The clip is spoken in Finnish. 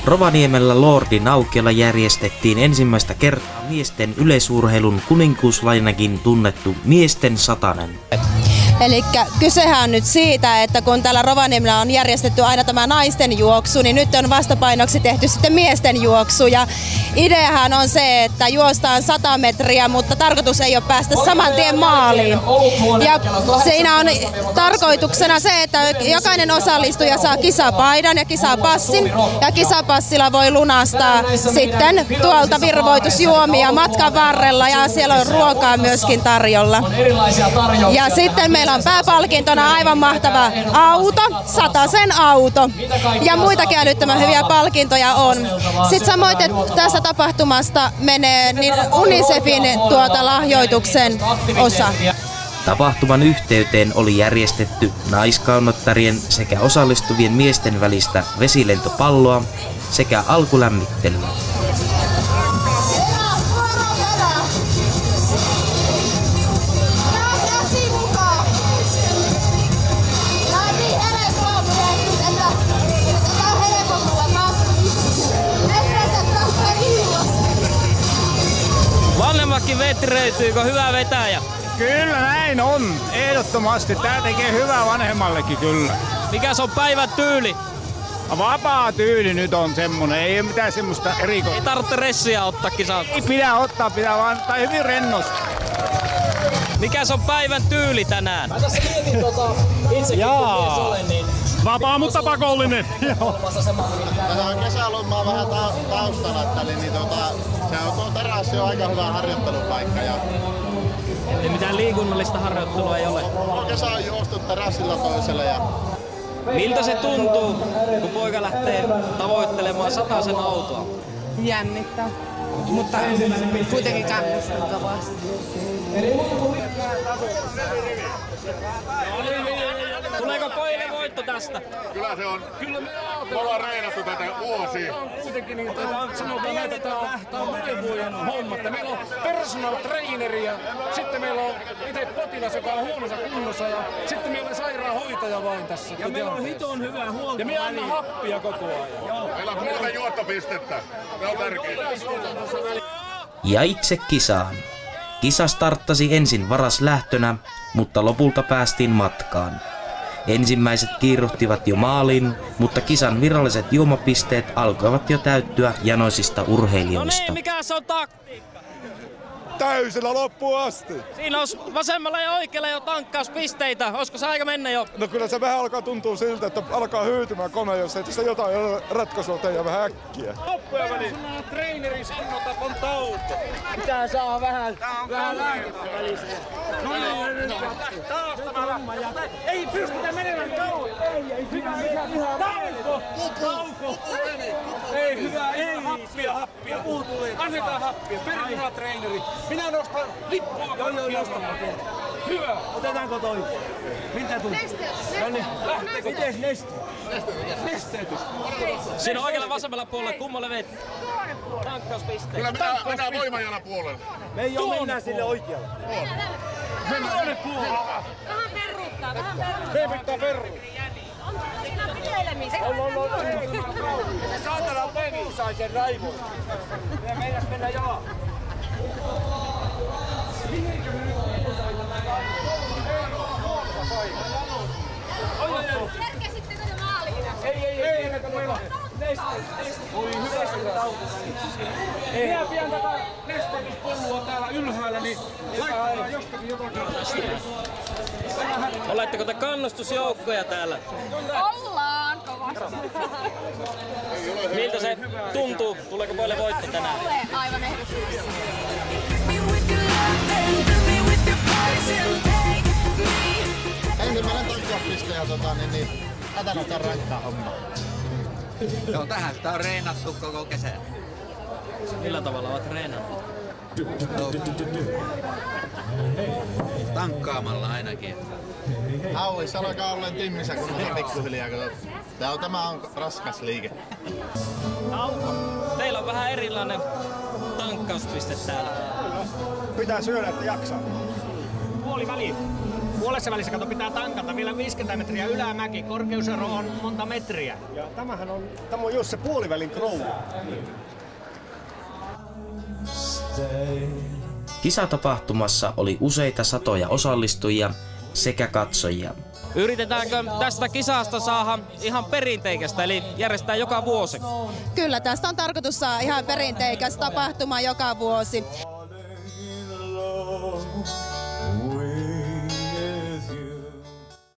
Rovaniemellä Lordin aukiolla järjestettiin ensimmäistä kertaa miesten yleisurheilun kuninkuuslajinakin tunnettu miesten satanen. Eli kysehän on nyt siitä, että kun täällä Rovaniemellä on järjestetty aina tämä naisten juoksu, niin nyt on vastapainoksi tehty sitten miesten juoksu. Ja ideahan on se, että juostaan 100 metriä, mutta tarkoitus ei ole päästä saman tien maaliin. Ja siinä on tarkoituksena se, että jokainen osallistuja saa kisapaidan ja kisapassin. Ja kisapassilla voi lunastaa sitten tuolta virvoitusjuomia matkan varrella ja siellä on ruokaa myöskin tarjolla. Ja sitten meillä on pääpalkintona aivan mahtava auto, 100 auto ja muitakin älyttömän hyviä palkintoja on. Sitten samoin tästä tapahtumasta menee niin UNICEFin lahjoituksen osa. Tapahtuman yhteyteen oli järjestetty naiskaunottarien sekä osallistuvien miesten välistä vesilentopalloa sekä alkulämmittelyä. Vanhemmakin vetreytyykö hyvä vetäjä? Kyllä näin on, ehdottomasti. Tää tekee hyvää vanhemmallekin kyllä. Mikäs on päivän tyyli? Vapaa tyyli nyt on semmonen, ei ole mitään semmoista erikoista. Ei tarvitse ressiä ottaa kisaan. Ei pidä ottaa, pitää vaan ottaa hyvin rennosti. Mikäs on päivän tyyli tänään? Mä tässä mietin itsekin kun mies olen, niin... Vapaa, mutta pakollinen. Tässä on kesälomaa vähän taustalla, niin se on terassi on aika hyvä harjoittelupaikka. Ei mitään liikunnallista harjoittelua ei ole. Kesä on juostu terassilla toiselle. Miltä se tuntuu, kun poika lähtee tavoittelemaan 100 autoa? Jännittää, mutta kuitenkin kannustavasti. Tuleeko pojille voitto tästä? Kyllä se on. Kyllä me ollaan reenattu tätä vuosia. On kuitenkin niin, sanotaan näitä, että tämä on monen vuoden homma. Meillä on personal traineri ja sitten meillä on itse potilas, joka on huonossa kunnossa ja sitten meillä on sairaanhoitaja vain tässä. Ja meillä on hiton hyvää huolta. Ja me anna happia koko ajan. Meillä on 3 juottopistettä. Ne on tärkeitä. Ja itse kisaan. Kisa starttasi ensin varaslähtönä, mutta lopulta päästiin matkaan. Ensimmäiset kiiruhtivat jo maaliin, mutta kisan viralliset juomapisteet alkoivat jo täyttyä janoisista urheilijoista. No niin, mikä se on taktiikka? Täysillä loppuun asti. Siinä on vasemmalla ja oikealla jo tankkauspisteitä. Olisiko se aika mennä jo? No kyllä se vähän alkaa tuntua siltä, että alkaa hyytymään kone, jos ei tässä jotain ratkaisua tehdä vähän äkkiä. Loppuja väliin. Treeneri Sanno on tauko. Pitää saada vähän lääkettä väliseen. No niin, taas tämä lähtee. Ei pystytä menemään kauan. Ei, hyvä. Tauko. Ei, hyvä, ei. Happia. Annetaan happia. Perhana treeneri. Minä nostan lippua. Joo, nostamaan. Hyvä. Otetaanko toi? Miltä tuntuu? Lähteekö? Miten nesteytys? Siinä on oikealla vasemmalla puolella. Kummalle veet? Tankkauspisteet. Kyllä mennään voimajana puolelle. Me ei ole mennään sille oikealle. Tuonne puolelle. Vähän perruuttaa. Me pitää perruuttaa. Siinä on pitelemistä. Saatana peli sai sen raivoon. Me meinas mennä jalan. Kerkesittekö jo maaliin? Ei, meillä on Oli hyvä tauko. Minä pian tätä nesteytyspolua täällä ylhäällä, niin laitetaan jostakin jotakin. Oletteko te kannustusjoukkoja täällä? Ollaan kovasti. Miltä se tuntuu? Tuleeko pojille voitto tänään? Tulee aivan ehdottomasti. Ensimmäinen tankkauspiste ja hätänä tää rankkaa hommaa. Joo, tähän sitä on reenattu koko kesän. Millä tavalla olet treenannut? No, tankkaamalla ainakin. Hauissa alkaa olleen timmissä, kun on pikkuhiljaa. Tämä on raskas liike. Teillä on vähän erilainen tankkauspiste täällä. Pitää syödä, että jaksaa. Puoliväli. Puolessa välissä pitää tankata vielä 50 metriä ylämäki. Korkeusero on monta metriä. Ja tämä on just se puolivälin krouvi. Kisatapahtumassa oli useita satoja osallistujia sekä katsojia. Yritetäänkö tästä kisasta saada ihan perinteikästä, eli järjestää joka vuosi? Kyllä, tästä on tarkoitus saada ihan perinteikäs tapahtuma joka vuosi.